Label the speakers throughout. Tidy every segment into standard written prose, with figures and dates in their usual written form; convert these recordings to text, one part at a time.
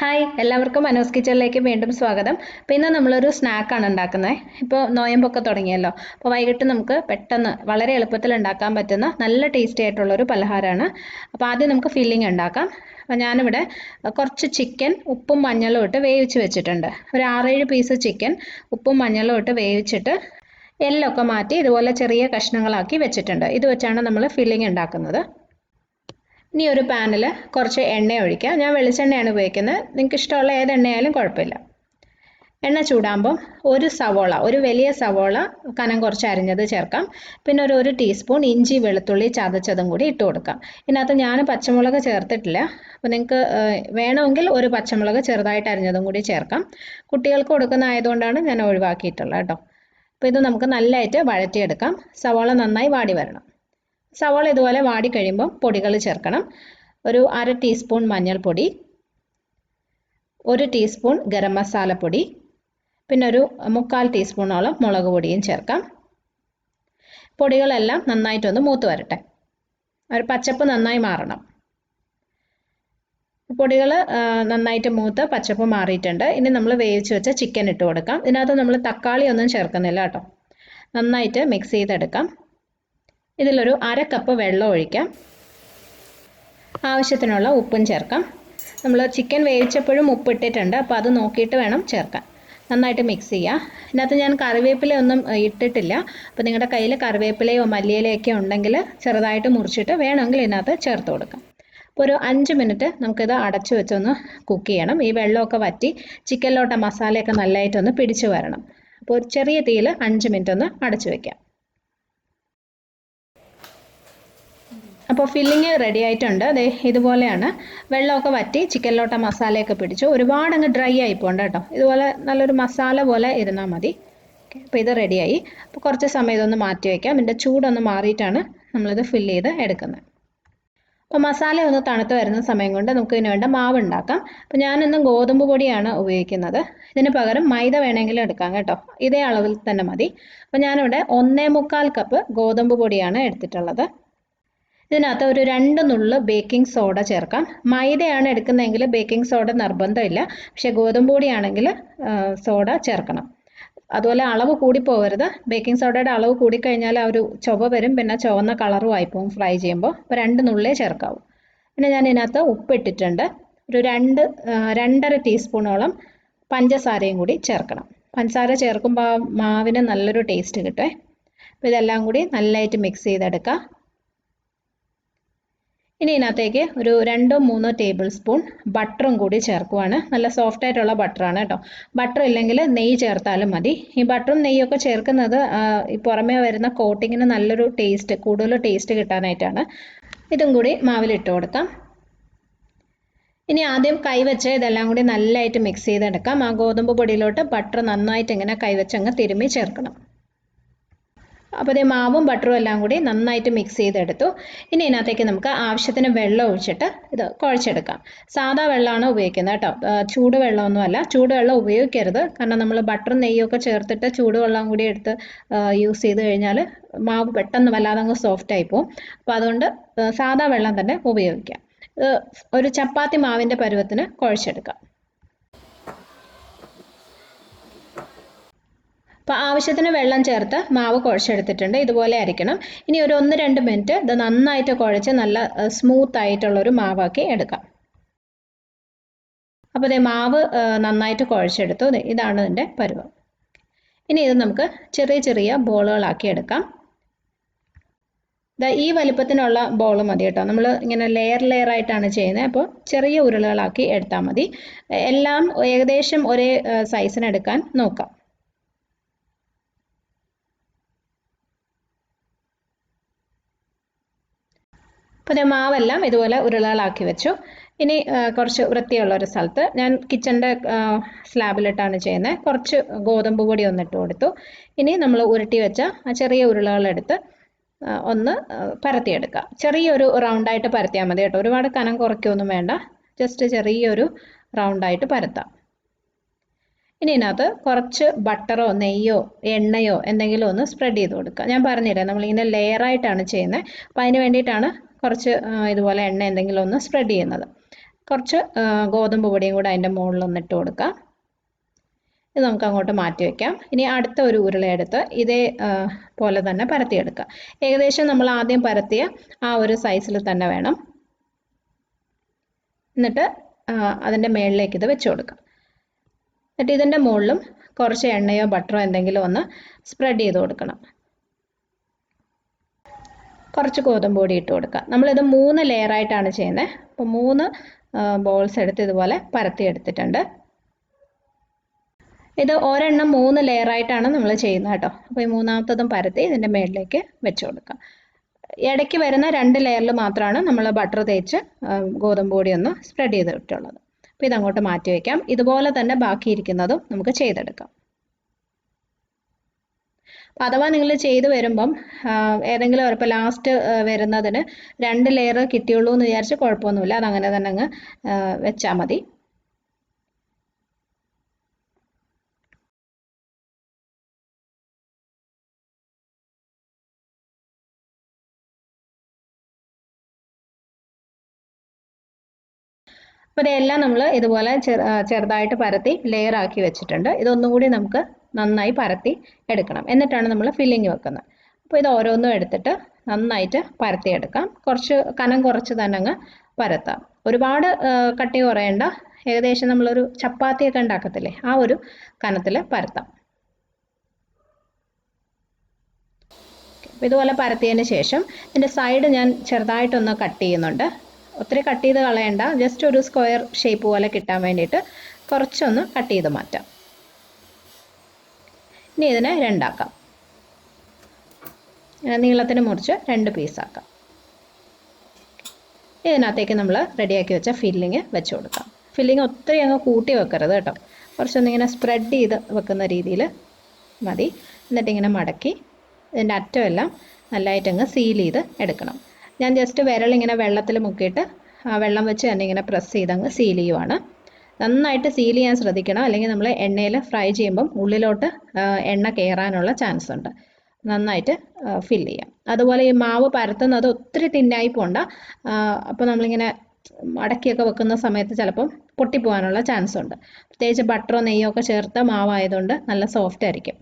Speaker 1: Hi എല്ലാവർക്കും മനോസ് കിച്ചണിലേക്ക് വീണ്ടും സ്വാഗതം. അപ്പോൾ ഇന്ന് നമ്മളൊരു സ്നാക്കാണ് ഉണ്ടാക്കുന്നത്. ഇപ്പോൾ നോയമ്പൊക്കെ തുടങ്ങിയല്ലോ, അപ്പോൾ വൈകിട്ട് നമുക്ക് പെട്ടെന്ന് വളരെ എളുപ്പത്തിൽ ഉണ്ടാക്കാൻ പറ്റുന്ന നല്ല ടേസ്റ്റി ആയിട്ടുള്ളൊരു പലഹാരമാണ്. അപ്പോൾ ആദ്യം നമുക്ക് ഫില്ലിംഗ് ഉണ്ടാക്കാം. അപ്പോൾ ഞാനിവിടെ കുറച്ച് ചിക്കൻ ഉപ്പും മഞ്ഞളും ഇട്ട് വേവിച്ച് വെച്ചിട്ടുണ്ട്. ഒരു 6-7 പീസ് ചിക്കൻ ഉപ്പും മഞ്ഞളും ഇട്ട് വേവിച്ചിട്ട് എല്ലൊക്കെ മാറ്റി ഇതുപോലെ ചെറിയ കഷ്ണങ്ങളാക്കി വെച്ചിട്ടുണ്ട്. ഇത് വെച്ചാണ് നമ്മൾ ഫില്ലിംഗ് ഉണ്ടാക്കുന്നത്. ഇനി ഒരു പാനിൽ കുറച്ച് എണ്ണ ഒഴിക്കുക. ഞാൻ വെളിച്ചെണ്ണയാണ് ഉപയോഗിക്കുന്നത്. നിങ്ങൾക്ക് ഇഷ്ടമുള്ള ഏത് എണ്ണയായാലും കുഴപ്പമില്ല. എണ്ണ ചൂടാകുമ്പോൾ ഒരു വലിയ സവോള കനം കുറച്ച് അരിഞ്ഞത് ചേർക്കാം. പിന്നെ ഒരു ടീസ്പൂൺ ഇഞ്ചി വെളുത്തുള്ളി ചതച്ചതും കൂടി ഇട്ട് കൊടുക്കാം. ഇതിനകത്ത് ഞാൻ പച്ചമുളക് ചേർത്തിട്ടില്ല. അപ്പോൾ നിങ്ങൾക്ക് വേണമെങ്കിൽ ഒരു പച്ചമുളക് ചെറുതായിട്ട് അരിഞ്ഞതും കൂടി ചേർക്കാം. കുട്ടികൾക്ക് കൊടുക്കുന്ന ആയതുകൊണ്ടാണ് ഞാൻ ഒഴിവാക്കിയിട്ടുള്ളത് കേട്ടോ. അപ്പോൾ ഇത് നമുക്ക് നല്ലതായിട്ട് വഴറ്റിയെടുക്കാം. സവോള നന്നായി വാടി വരണം. സവാള ഇതുപോലെ വാടി കഴിയുമ്പോൾ പൊടികൾ ചേർക്കണം. ഒരു 1/2 ടീസ്പൂൺ മഞ്ഞൾപ്പൊടി, 1 ടീസ്പൂൺ ഗരം മസാലപ്പൊടി, പിന്നെ ഒരു 3/4 ടീസ്പൂണോളം മുളക് പൊടിയും ചേർക്കാം. പൊടികളെല്ലാം നന്നായിട്ടൊന്ന് മൂത്ത് വരട്ടെ. ഒരു പച്ചപ്പ് നന്നായി മാറണം. പൊടികൾ നന്നായിട്ട് മൂത്ത് പച്ചപ്പ് മാറിയിട്ടുണ്ട്. ഇനി നമ്മൾ വേവിച്ച് വെച്ച ചിക്കൻ ഇട്ട് കൊടുക്കാം. ഇതിനകത്ത് നമ്മൾ തക്കാളി ഒന്നും ചേർക്കുന്നില്ല കേട്ടോ. നന്നായിട്ട് മിക്സ് ചെയ്തെടുക്കാം. ഇതിലൊരു 1/2 കപ്പ് വെള്ളം ഒഴിക്കാം. ആവശ്യത്തിനുള്ള ഉപ്പും ചേർക്കാം. നമ്മൾ ചിക്കൻ വേവിച്ചപ്പോഴും ഉപ്പ് ഇട്ടിട്ടുണ്ട്, അപ്പോൾ അത് നോക്കിയിട്ട് വേണം ചേർക്കാൻ. നന്നായിട്ട് മിക്സ് ചെയ്യുക. ഇതിനകത്ത് ഞാൻ കറിവേപ്പില ഒന്നും ഇട്ടിട്ടില്ല. അപ്പോൾ നിങ്ങളുടെ കയ്യിൽ കറിവേപ്പിലയോ മല്ലിയിലയൊക്കെ ഉണ്ടെങ്കിൽ ചെറുതായിട്ട് മുറിച്ചിട്ട് വേണമെങ്കിൽ ഇതിനകത്ത് ചേർത്ത് കൊടുക്കാം. അപ്പോൾ ഒരു 5 മിനിറ്റ് നമുക്കിത് അടച്ചു വെച്ചൊന്ന് കുക്ക് ചെയ്യണം. ഈ വെള്ളമൊക്കെ വറ്റി ചിക്കനിലോട്ട് മസാലയൊക്കെ നല്ലതായിട്ടൊന്ന് പിടിച്ചു വരണം. അപ്പോൾ ഒരു ചെറിയ തീയിൽ 5 മിനിറ്റ് ഒന്ന് അടച്ചു വയ്ക്കാം. അപ്പോൾ ഫില്ലിങ് റെഡി ആയിട്ടുണ്ട്. അതെ ഇതുപോലെയാണ്. വെള്ളമൊക്കെ വറ്റി ചിക്കനിലോട്ട് മസാലയൊക്കെ പിടിച്ചു. ഒരുപാട് അങ്ങ് ഡ്രൈ ആയി പോകണ്ട കേട്ടോ. ഇതുപോലെ നല്ലൊരു മസാല പോലെ ഇരുന്നാൽ മതി. അപ്പോൾ ഇത് റെഡിയായി. അപ്പോൾ കുറച്ച് സമയം ഇതൊന്ന് മാറ്റി വയ്ക്കാം. ഇതിൻ്റെ ചൂടൊന്ന് മാറിയിട്ടാണ് നമ്മളിത് ഫില്ല് ചെയ്ത് എടുക്കുന്നത്. അപ്പോൾ മസാല ഒന്ന് തണുത്ത് വരുന്ന സമയം കൊണ്ട് നമുക്ക് ഇതിന് വേണ്ട മാവ് ഉണ്ടാക്കാം. അപ്പോൾ ഞാനിന്ന് ഗോതമ്പ് പൊടിയാണ് ഉപയോഗിക്കുന്നത്. ഇതിന് പകരം മൈദ വേണമെങ്കിലും എടുക്കാം കേട്ടോ. ഇതേ അളവിൽ തന്നെ മതി. അപ്പോൾ ഞാനിവിടെ 1/4 കപ്പ് ഗോതമ്പ് പൊടിയാണ് എടുത്തിട്ടുള്ളത്. ഇതിനകത്ത് ഒരു 2 നുള്ള് ബേക്കിംഗ് സോഡ ചേർക്കാം. മൈദയാണ് എടുക്കുന്നതെങ്കിൽ ബേക്കിംഗ് സോഡ നിർബന്ധമില്ല. പക്ഷേ ഗോതമ്പ് പൊടിയാണെങ്കിൽ സോഡ ചേർക്കണം. അതുപോലെ അളവ് കൂടിപ്പോകരുത്. ബേക്കിംഗ് സോഡയുടെ അളവ് കൂടിക്കഴിഞ്ഞാൽ ആ ഒരു ചുവ വരും, പിന്നെ ചുവന്ന കളറും ആയിപ്പോവും ഫ്രൈ ചെയ്യുമ്പോൾ. അപ്പോൾ 2 നുള്ളേ ചേർക്കാവൂ. പിന്നെ ഞാൻ ഇതിനകത്ത് ഉപ്പിട്ടിട്ടുണ്ട്. ഒരു 2-2.5 ടീസ്പൂണോളം പഞ്ചസാരയും കൂടി ചേർക്കണം. പഞ്ചസാര ചേർക്കുമ്പോൾ മാവിന് നല്ലൊരു ടേസ്റ്റ് കിട്ടുമേ. അപ്പോൾ ഇതെല്ലാം കൂടി നല്ലതായിട്ട് മിക്സ് ചെയ്തെടുക്കുക. ഇനി ഇതിനകത്തേക്ക് ഒരു 2-3 ടേബിൾ സ്പൂൺ ബട്ടറും കൂടി ചേർക്കുവാണ്. നല്ല സോഫ്റ്റ് ആയിട്ടുള്ള ബട്ടറാണ് കേട്ടോ. ബട്ടർ ഇല്ലെങ്കിൽ നെയ്യ് ചേർത്താലും മതി. ഈ ബട്ടറും നെയ്യൊക്കെ ചേർക്കുന്നത് ഈ പുറമേ വരുന്ന കോട്ടിങ്ങിന് നല്ലൊരു ടേസ്റ്റ്, കൂടുതൽ ടേസ്റ്റ് കിട്ടാനായിട്ടാണ്. ഇതും കൂടി മാവിലിട്ട് കൊടുക്കാം. ഇനി ആദ്യം കൈവച്ച് ഇതെല്ലാം കൂടി നല്ലതായിട്ട് മിക്സ് ചെയ്തെടുക്കാം. ആ ഗോതമ്പ് പൊടിയിലോട്ട് ബട്ടർ നന്നായിട്ട് ഇങ്ങനെ കൈവച്ചങ്ങ് തിരുമ്മി ചേർക്കണം. അപ്പോൾ ഇത് മാവും ബട്ടറും എല്ലാം കൂടി നന്നായിട്ട് മിക്സ് ചെയ്തെടുത്തു. ഇനി ഇതിനകത്തേക്ക് നമുക്ക് ആവശ്യത്തിന് വെള്ളം ഒഴിച്ചിട്ട് ഇത് കുഴച്ചെടുക്കാം. സാധാ വെള്ളമാണ് ഉപയോഗിക്കുന്നത് കേട്ടോ. ചൂടുവെള്ളമൊന്നുമല്ല. ചൂടുവെള്ളം ഉപയോഗിക്കരുത്. കാരണം നമ്മൾ ബട്ടറും നെയ്യൊക്കെ ചേർത്തിട്ട് ചൂടുവെള്ളം കൂടി എടുത്ത് യൂസ് ചെയ്ത് കഴിഞ്ഞാൽ മാവ് പെട്ടെന്ന് വല്ലാതെ അങ്ങ് സോഫ്റ്റ് ആയി പോകും. അപ്പോൾ അതുകൊണ്ട് സാധാ വെള്ളം തന്നെ ഉപയോഗിക്കാം. ഒരു ചപ്പാത്തി മാവിൻ്റെ പരുവത്തിന് കുഴച്ചെടുക്കാം. അപ്പോൾ ആവശ്യത്തിന് വെള്ളം ചേർത്ത് മാവ് കുഴച്ചെടുത്തിട്ടുണ്ട്. ഇതുപോലെ അരിക്കണം. ഇനി ഒരു 1-2 മിനിറ്റ് ഇത് നന്നായിട്ട് കുഴച്ച് നല്ല സ്മൂത്ത് ആയിട്ടുള്ളൊരു മാവാക്കി എടുക്കാം. അപ്പോൾ ഇതേ മാവ് നന്നായിട്ട് കുഴച്ചെടുത്തു. ഇതാണ് ഇതിൻ്റെ പരുവം. ഇനി ഇത് നമുക്ക് ചെറിയ ചെറിയ ബോളുകളാക്കി എടുക്കാം. ഈ വലിപ്പത്തിനുള്ള ബോൾ മതി കേട്ടോ. നമ്മൾ ഇങ്ങനെ ലെയർ ആയിട്ടാണ് ചെയ്യുന്നത്. അപ്പോൾ ചെറിയ ഉരുളകളാക്കി എടുത്താൽ മതി. എല്ലാം ഏകദേശം ഒരേ സൈസിന് എടുക്കാൻ നോക്കാം. അപ്പോൾ ഇത് മാവെല്ലാം ഇതുപോലെ ഉരുളകളാക്കി വെച്ചു. ഇനി കുറച്ച് വൃത്തിയുള്ള ഒരു സ്ഥലത്ത് ഞാൻ കിച്ചൻ്റെ സ്ലാബിലിട്ടാണ് ചെയ്യുന്നത്. കുറച്ച് ഗോതമ്പ് പൊടി ഒന്നിട്ട് കൊടുത്തു. ഇനി നമ്മൾ ഉരുട്ടി വെച്ച ആ ചെറിയ ഉരുളകളെടുത്ത് ഒന്ന് പരത്തിയെടുക്കുക. ചെറിയൊരു റൗണ്ടായിട്ട് പരത്തിയാൽ മതി കേട്ടോ. ഒരുപാട് കനം കുറയ്ക്കൊന്നും വേണ്ട. ജസ്റ്റ് ചെറിയൊരു റൗണ്ടായിട്ട് പരത്താം. ഇനി ഇതിനകത്ത് കുറച്ച് ബട്ടറോ നെയ്യോ എണ്ണയോ എന്തെങ്കിലും ഒന്ന് സ്പ്രെഡ് ചെയ്ത് കൊടുക്കുക. ഞാൻ പറഞ്ഞുതരാം, നമ്മളിങ്ങനെ ലെയറായിട്ടാണ് ചെയ്യുന്നത്. അപ്പോൾ അതിന് വേണ്ടിയിട്ടാണ് കുറച്ച് ഇതുപോലെ എണ്ണ എന്തെങ്കിലും ഒന്ന് സ്പ്രെഡ് ചെയ്യുന്നത്. കുറച്ച് ഗോതമ്പ് പൊടിയും കൂടെ അതിൻ്റെ മുകളിലൊന്ന് ഇട്ട് കൊടുക്കാം. ഇത് നമുക്ക് അങ്ങോട്ട് മാറ്റി വയ്ക്കാം. ഇനി അടുത്ത ഒരു ഉരുളയെടുത്ത് ഇതേ പോലെ തന്നെ പരത്തിയെടുക്കാം. ഏകദേശം നമ്മൾ ആദ്യം പരത്തിയ ആ ഒരു സൈസിൽ തന്നെ വേണം. എന്നിട്ട് അതിൻ്റെ മുകളിലേക്ക് ഇത് വെച്ച് കൊടുക്കാം. എന്നിട്ട് ഇതിൻ്റെ മുകളിലും കുറച്ച് എണ്ണയോ ബട്ടറോ എന്തെങ്കിലും ഒന്ന് സ്പ്രെഡ് ചെയ്ത് കൊടുക്കണം. കുറച്ച് ഗോതമ്പ് പൊടി ഇട്ട് കൊടുക്കുക. നമ്മളിത് 3 ലെയറായിട്ടാണ് ചെയ്യുന്നത്. അപ്പോൾ 3 ബോൾസ് എടുത്ത് ഇതുപോലെ പരത്തി എടുത്തിട്ടുണ്ട്. ഇത് ഒരെണ്ണം 3 ലെയറായിട്ടാണ് നമ്മൾ ചെയ്യുന്നത് കേട്ടോ. അപ്പോൾ ഈ മൂന്നാമത്തതും പരത്തി ഇതിൻ്റെ മുകളിലേക്ക് വെച്ച് കൊടുക്കുക. ഇടയ്ക്ക് വരുന്ന 2 ലെയറിൽ മാത്രമാണ് നമ്മൾ ബട്ടർ തേച്ച് ഗോതമ്പ് പൊടി ഒന്ന് സ്പ്രെഡ് ചെയ്തിട്ടുള്ളത്. അപ്പോൾ ഇതങ്ങോട്ട് മാറ്റി വയ്ക്കാം. ഇതുപോലെ തന്നെ ബാക്കിയിരിക്കുന്നതും നമുക്ക് ചെയ്തെടുക്കാം. അപ്പോൾ അഥവാ നിങ്ങൾ ചെയ്ത് വരുമ്പം ഏതെങ്കിലും ഇപ്പോൾ ലാസ്റ്റ് വരുന്നതിന് 2 ലെയർ കിട്ടിയുള്ളൂ എന്ന് വിചാരിച്ച് കുഴപ്പമൊന്നുമില്ല. അതങ്ങനെ തന്നെ അങ്ങ് വെച്ചാൽ മതി. അപ്പോൾ ഇതെല്ലാം നമ്മൾ ഇതുപോലെ ചെറുതായിട്ട് പരത്തി ലെയർ ആക്കി വെച്ചിട്ടുണ്ട്. ഇതൊന്നും കൂടി നമുക്ക് നന്നായി പരത്തി എടുക്കണം. എന്നിട്ടാണ് നമ്മൾ ഫില്ലിങ് വെക്കുന്നത്. അപ്പോൾ ഇത് ഓരോന്നും എടുത്തിട്ട് നന്നായിട്ട് പരത്തിയെടുക്കാം. കുറച്ച് കനം കുറച്ച് തന്നെ അങ്ങ് പരത്താം. ഒരുപാട് കട്ടി കുറയേണ്ട. ഏകദേശം നമ്മളൊരു ചപ്പാത്തിയൊക്കെ ഉണ്ടാക്കത്തില്ലേ, ആ ഒരു കനത്തിൽ പരത്താം. അപ്പോൾ ഇതുപോലെ പരത്തിയതിന് ശേഷം ഇതിൻ്റെ സൈഡ് ഞാൻ ചെറുതായിട്ടൊന്ന് കട്ട് ചെയ്യുന്നുണ്ട്. ഒത്തിരി കട്ട് ചെയ്ത് കളയണ്ട. ജസ്റ്റ് ഒരു സ്ക്വയർ ഷേപ്പ് പോലെ കിട്ടാൻ വേണ്ടിയിട്ട് കുറച്ചൊന്ന് കട്ട് ചെയ്ത് മാറ്റാം. ഇനി ഇതിനെ രണ്ടാക്കാം. നീളത്തിന് മുറിച്ച് 2 പീസാക്കാം. ഇതിനകത്തേക്ക് നമ്മൾ റെഡിയാക്കി വെച്ച ഫില്ലിങ് വെച്ച് കൊടുക്കാം. ഫില്ലിങ് ഒത്തിരി അങ്ങ് കൂട്ടി വെക്കരുത് കേട്ടോ. കുറച്ചൊന്നിങ്ങനെ സ്പ്രെഡ് ചെയ്ത് വെക്കുന്ന രീതിയിൽ മതി. എന്നിട്ടിങ്ങനെ മടക്കി ഇതിൻ്റെ അറ്റമെല്ലാം നല്ലതായിട്ടങ്ങ് സീൽ ചെയ്ത് എടുക്കണം. ഞാൻ ജസ്റ്റ് വിരലിങ്ങനെ വെള്ളത്തിൽ മുക്കിയിട്ട് വെള്ളം വെച്ച് തന്നെ ഇങ്ങനെ പ്രസ് ചെയ്തങ്ങ് സീൽ ചെയ്യുവാണ്. നന്നായിട്ട് സീൽ ചെയ്യാൻ ശ്രദ്ധിക്കണം. അല്ലെങ്കിൽ നമ്മൾ എണ്ണയിൽ ഫ്രൈ ചെയ്യുമ്പം ഉള്ളിലോട്ട് എണ്ണ കയറാനുള്ള ചാൻസ് ഉണ്ട്. നന്നായിട്ട് ഫിൽ ചെയ്യാം. അതുപോലെ ഈ മാവ് പരത്തുന്നത് ഒത്തിരി തിന്നായി പോണ്ട. അപ്പോൾ നമ്മളിങ്ങനെ മടക്കിയൊക്കെ വെക്കുന്ന സമയത്ത് ചിലപ്പം പൊട്ടിപ്പോകാനുള്ള ചാൻസ് ഉണ്ട്. പ്രത്യേകിച്ച് ബട്ടറോ നെയ്യോ ഒക്കെ ചേർത്ത മാവായതുകൊണ്ട് നല്ല സോഫ്റ്റ് ആയിരിക്കും.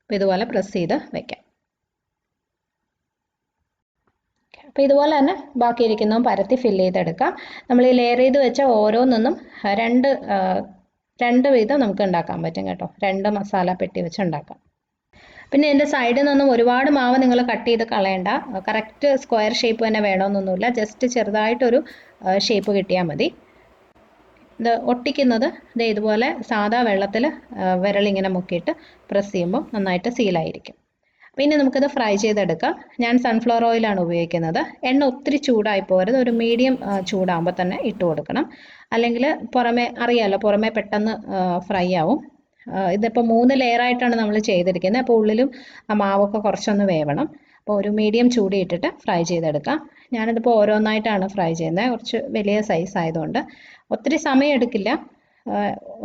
Speaker 1: അപ്പോൾ ഇതുപോലെ പ്രസ് ചെയ്ത് വെക്കാം. അപ്പോൾ ഇതുപോലെ തന്നെ ബാക്കിയിരിക്കുന്നതും പരത്തി ഫില്ല് ചെയ്തെടുക്കാം. നമ്മൾ ഈ ലെയർ ചെയ്ത് വെച്ച ഓരോന്നും 2 വീതം നമുക്ക് ഉണ്ടാക്കാൻ പറ്റും കേട്ടോ. 2 മസാല പെട്ടി വെച്ച് ഉണ്ടാക്കാം. പിന്നെ ഇതിൻ്റെ സൈഡിൽ നിന്നും ഒരുപാട് മാവ് നിങ്ങൾ കട്ട് ചെയ്ത് കളയണ്ട. കറക്റ്റ് സ്ക്വയർ ഷേപ്പ് തന്നെ വേണമെന്നൊന്നുമില്ല. ജസ്റ്റ് ചെറുതായിട്ടൊരു ഷേപ്പ് കിട്ടിയാൽ മതി. ഇത് ഒട്ടിക്കുന്നത് ഇതുപോലെ സാധാ വെള്ളത്തിൽ വിരലിങ്ങനെ മുക്കിയിട്ട് പ്രസ് ചെയ്യുമ്പോൾ നന്നായിട്ട് സീലായിരിക്കും. പിന്നെ നമുക്കിത് ഫ്രൈ ചെയ്തെടുക്കാം. ഞാൻ സൺഫ്ലവർ ഓയിലാണ് ഉപയോഗിക്കുന്നത്. എണ്ണ ഒത്തിരി ചൂടായി പോകരുത്. ഒരു മീഡിയം ചൂടാകുമ്പോൾ തന്നെ ഇട്ട് കൊടുക്കണം. അല്ലെങ്കിൽ പുറമേ പെട്ടെന്ന് ഫ്രൈ ആവും. ഇതിപ്പോൾ 3 ലെയറായിട്ടാണ് നമ്മൾ ചെയ്തിരിക്കുന്നത്. അപ്പോൾ ഉള്ളിലും ആ മാവൊക്കെ കുറച്ചൊന്ന് വേവണം. അപ്പോൾ ഒരു മീഡിയം ചൂടി ഇട്ടിട്ട് ഫ്രൈ ചെയ്തെടുക്കാം. ഞാനിതിപ്പോൾ ഓരോന്നായിട്ടാണ് ഫ്രൈ ചെയ്യുന്നത്. കുറച്ച് വലിയ സൈസ് ആയതുകൊണ്ട് ഒത്തിരി സമയം എടുക്കില്ല.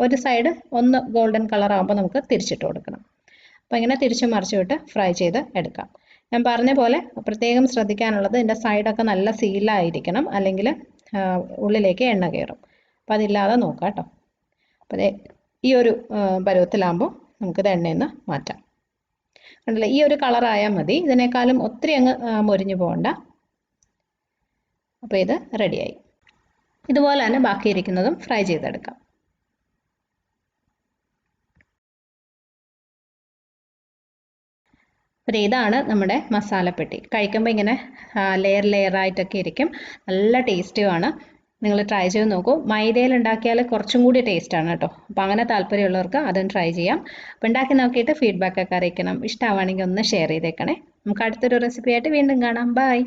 Speaker 1: ഒരു സൈഡ് ഒന്ന് ഗോൾഡൻ കളർ ആകുമ്പോൾ നമുക്ക് തിരിച്ചിട്ട് കൊടുക്കണം. അപ്പോൾ ഇങ്ങനെ തിരിച്ചു മറിച്ചു വിട്ട് ഫ്രൈ ചെയ്ത് എടുക്കാം. ഞാൻ പറഞ്ഞ പോലെ പ്രത്യേകം ശ്രദ്ധിക്കാനുള്ളത് ഇതിൻ്റെ സൈഡൊക്കെ നല്ല സീലായിരിക്കണം. അല്ലെങ്കിൽ ഉള്ളിലേക്ക് എണ്ണ കയറും. അപ്പോൾ അതില്ലാതെ നോക്കാം കേട്ടോ. അപ്പോൾ ഈ ഒരു പരുവത്തിലാകുമ്പോൾ നമുക്കിത് എണ്ണയിൽ നിന്ന് മാറ്റാം. കണ്ടില്ലേ, ഈ ഒരു കളറായാൽ മതി. ഇതിനേക്കാളും ഒത്തിരി അങ്ങ് മൊരിഞ്ഞു പോകണ്ട. അപ്പോൾ ഇത് റെഡിയായി. ഇതുപോലെ തന്നെ ബാക്കിയിരിക്കുന്നതും ഫ്രൈ ചെയ്തെടുക്കാം. അപ്പോൾ ഇതാണ് നമ്മുടെ മസാലപ്പെട്ടി. കഴിക്കുമ്പോൾ ഇങ്ങനെ ലെയർ ആയിട്ടൊക്കെ ഇരിക്കും. നല്ല ടേസ്റ്റുമാണ്. നിങ്ങൾ ട്രൈ ചെയ്ത് നോക്കൂ. മൈദയിൽ ഉണ്ടാക്കിയാൽ കുറച്ചും കൂടി ടേസ്റ്റാണ് കേട്ടോ. അപ്പോൾ അങ്ങനെ താല്പര്യമുള്ളവർക്ക് അതും ട്രൈ ചെയ്യാം. അപ്പോൾ ഉണ്ടാക്കി നോക്കിയിട്ട് ഫീഡ്ബാക്കൊക്കെ അറിയിക്കണം. ഇഷ്ടമാണെങ്കിൽ ഒന്ന് ഷെയർ ചെയ്തേക്കണേ. നമുക്ക് അടുത്തൊരു റെസിപ്പി ആയിട്ട് വീണ്ടും കാണാം. ബൈ.